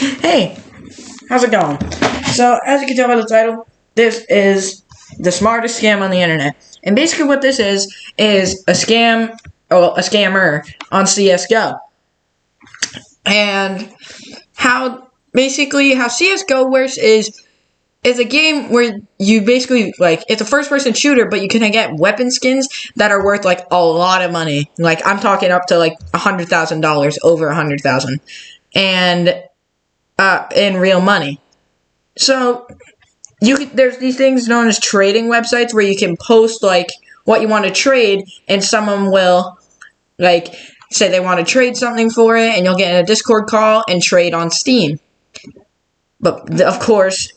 Hey, how's it going? So, as you can tell by the title, this is the smartest scam on the internet. And basically what this is a scam, or a scammer on CSGO. And how CSGO works is a game where you basically, it's a first-person shooter, but you can get weapon skins that are worth, a lot of money. I'm talking up to, $100,000, over $100,000. And in real money. So there's these things known as trading websites where you can post what you want to trade, and someone will say they want to trade something for it, and you'll get in a Discord call and trade on Steam. But of course,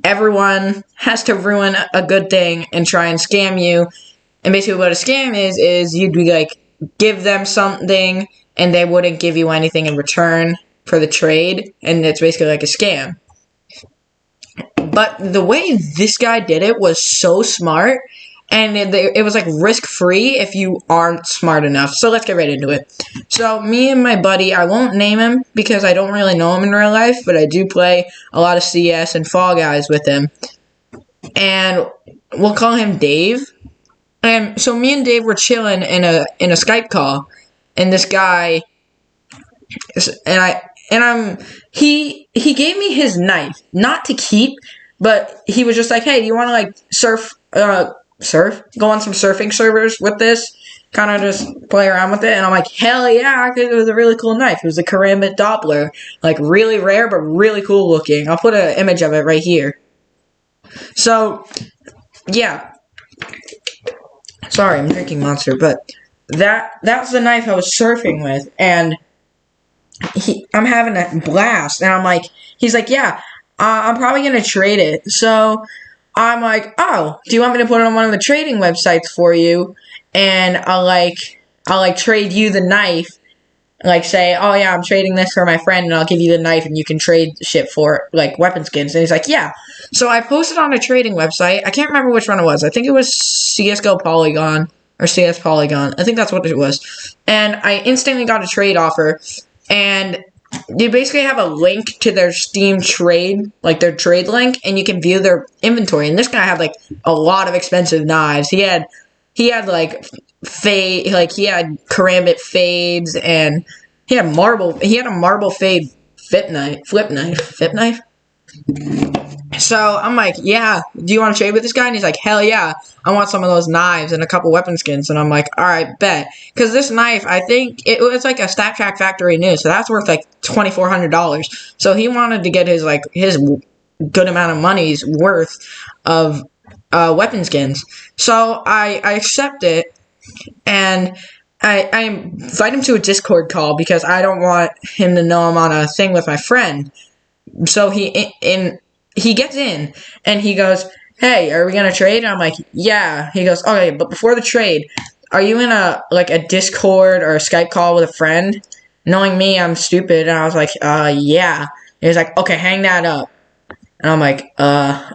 everyone has to ruin a good thing and try and scam you. And basically what a scam is you'd be give them something and they wouldn't give you anything in return for the trade, and it's basically a scam. But the way this guy did it was so smart, and it was risk-free if you aren't smart enough. So let's get right into it. So me and my buddy, I won't name him because I don't really know him in real life, but I do play a lot of CS and Fall Guys with him. And we'll call him Dave. And so me and Dave were chilling in a Skype call, and this guy, he gave me his knife, not to keep, but he was just hey, do you want to go on some surfing servers with this? Kind of just play around with it. And I'm hell yeah, because it was a really cool knife. It was a Karambit Doppler, really rare, but really cool looking. I'll put an image of it right here. So, yeah. Sorry, I'm drinking Monster, but that's the knife I was surfing with, and I'm having a blast, and he's yeah, I'm probably gonna trade it. So I'm oh, do you want me to put it on one of the trading websites for you? And I'll trade you the knife. Say, oh yeah, I'm trading this for my friend, and I'll give you the knife, and you can trade shit for weapon skins. And he's yeah. So I posted on a trading website. I can't remember which one it was. I think it was CSGO Polygon or CS Polygon. I think that's what it was. And I instantly got a trade offer. And you basically have a link to their Steam trade, their trade link, and you can view their inventory. And this guy had a lot of expensive knives. He had he had Karambit fades, and he had a marble fade flip knife. So I'm yeah, do you want to trade with this guy? And he's hell yeah, I want some of those knives and a couple weapon skins. And I'm alright, bet. Because this knife, I think, it was a Snapchat factory new, so that's worth $2,400. So he wanted to get his good amount of money's worth of weapon skins. So I accept it, and I invite him to a Discord call because I don't want him to know I'm on a thing with my friend. So he gets in, and he goes, hey, are we gonna trade? And I'm yeah. He goes, okay, but before the trade, are you in a Discord or a Skype call with a friend? Knowing me, I'm stupid, and I was yeah. And he was okay, hang that up. And I'm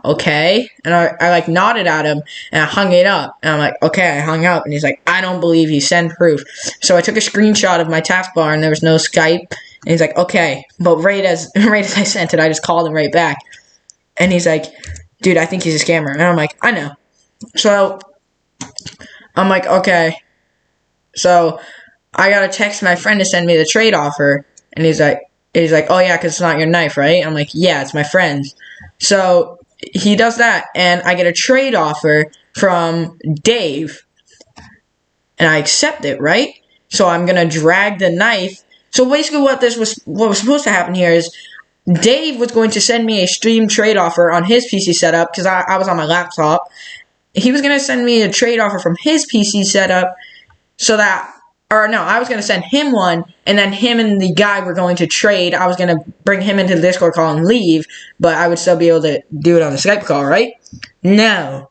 okay. And I nodded at him, and I hung it up. And I'm okay, I hung up. And he's I don't believe you, send proof. So I took a screenshot of my taskbar, and there was no Skype. And he's okay. But right as I sent it, I just called him right back. And he's dude, I think he's a scammer. And I'm I know. So I'm okay. So I gotta text my friend to send me the trade offer. And he's oh yeah, because it's not your knife, right? I'm yeah, it's my friend's. So he does that, and I get a trade offer from Dave. And I accept it, right? So I'm gonna drag the knife. So basically what was supposed to happen here is Dave was going to send me a Steam trade offer on his PC setup, because I was on my laptop. He was going to send me a trade offer from his PC setup, I was going to send him one, and then him and the guy were going to trade. I was going to bring him into the Discord call and leave, but I would still be able to do it on the Skype call, right? No.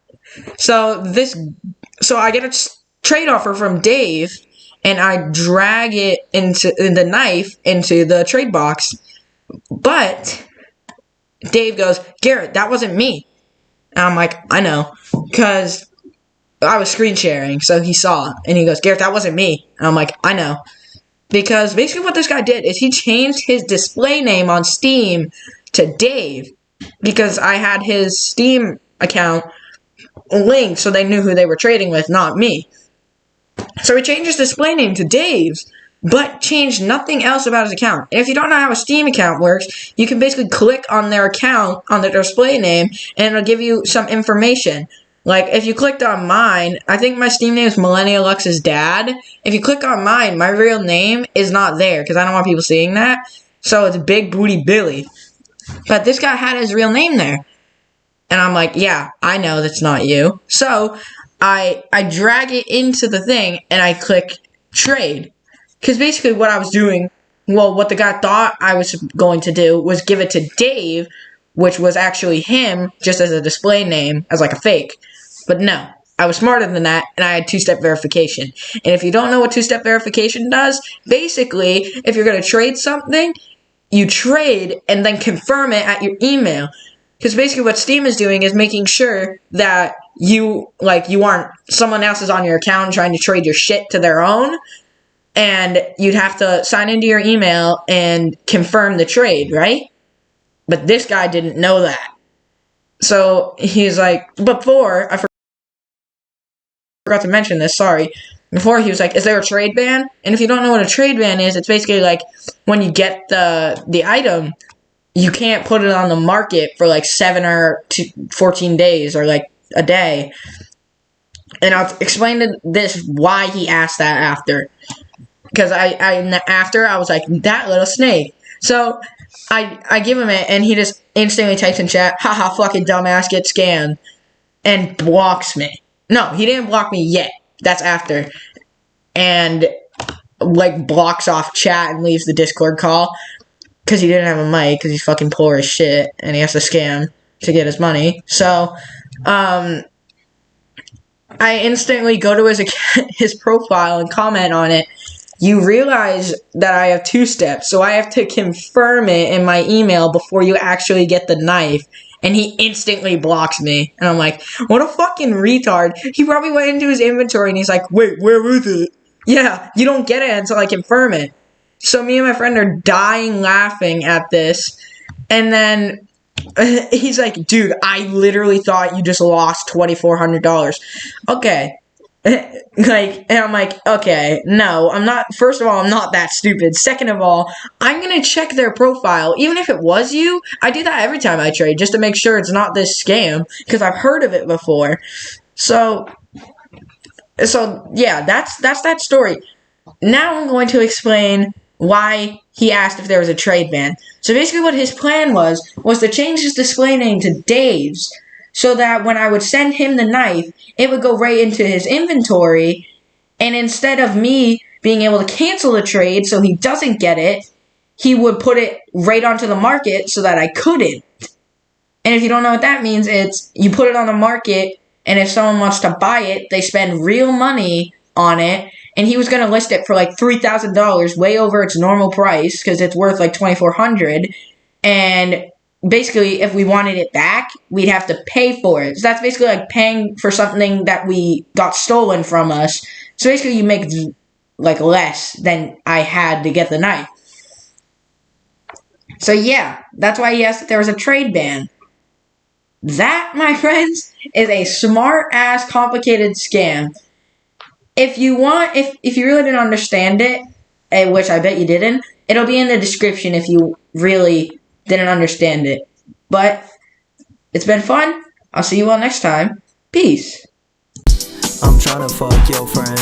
So I get a trade offer from Dave, and I drag it the knife into the trade box. But Dave goes, Garrett, that wasn't me. And I'm I know, because I was screen sharing, so he saw. And he goes, Garrett, that wasn't me. And I'm I know. because basically what this guy did is he changed his display name on Steam to Dave, because I had his Steam account linked so they knew who they were trading with, not me. So he changed his display name to Dave's, but changed nothing else about his account. And if you don't know how a Steam account works, you can basically click on their account, on their display name, and it'll give you some information. Like, if you clicked on mine, I think my Steam name is Millennial Lux's dad. If you click on mine, my real name is not there, because I don't want people seeing that. So it's Big Booty Billy. But this guy had his real name there. And I'm like, yeah, I know that's not you. So I drag it into the thing, and I click trade. Because basically what I was doing, well, what the guy thought I was going to do was give it to Dave, which was actually him, just as a display name, as like a fake. But no, I was smarter than that, and I had two-step verification. And if you don't know what two-step verification does, basically, if you're going to trade something, you trade and then confirm it at your email. Because basically what Steam is doing is making sure that you aren't, someone else is on your account trying to trade your shit to their own. And you'd have to sign into your email and confirm the trade, right? But this guy didn't know that. So he's like, before, I forgot to mention this, sorry. Before he was like, is there a trade ban? And if you don't know what a trade ban is, it's basically like when you get the item, you can't put it on the market for like 7 or 14 days or like a day. And I'll explain this why he asked that after. Because after I was like, that little snake. So I give him it, and he just instantly types in chat, haha, fucking dumbass, get scammed, and blocks me. No, he didn't block me yet. That's after. And, like, blocks off chat and leaves the Discord call. Because he didn't have a mic, because he's fucking poor as shit, and he has to scam to get his money. So, I instantly go to his profile and comment on it. You realize that I have 2 steps, so I have to confirm it in my email before you actually get the knife. And he instantly blocks me. And I'm like, what a fucking retard. He probably went into his inventory and he's like, wait, where is it? Yeah, you don't get it until I confirm it. So me and my friend are dying laughing at this. And then he's like, dude, I literally thought you just lost $2,400. Okay. And I'm like, okay, no, I'm not, first of all, I'm not that stupid. Second of all, I'm gonna check their profile, even if it was you. I do that every time I trade, just to make sure it's not this scam, because I've heard of it before. So yeah, that's that story. Now I'm going to explain why he asked if there was a trade ban. So basically what his plan was to change his display name to Dave's, so that when I would send him the knife, it would go right into his inventory, and instead of me being able to cancel the trade so he doesn't get it, he would put it right onto the market so that I couldn't. And if you don't know what that means, it's you put it on the market, and if someone wants to buy it, they spend real money on it, and he was going to list it for like $3,000, way over its normal price, because it's worth like $2,400, and basically, if we wanted it back, we'd have to pay for it. So that's basically like paying for something that we got stolen from us. So basically, you make like less than I had to get the knife. So yeah, that's why he asked if there was a trade ban. That, my friends, is a smart-ass complicated scam. If you really didn't understand it, which I bet you didn't, it'll be in the description if you really didn't understand it. But it's been fun. I'll see you all next time. Peace. I'm tryna fuck your friend.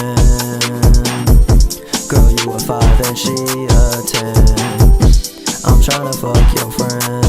Girl, you a 5 and she a 10. I'm tryna fuck your friend.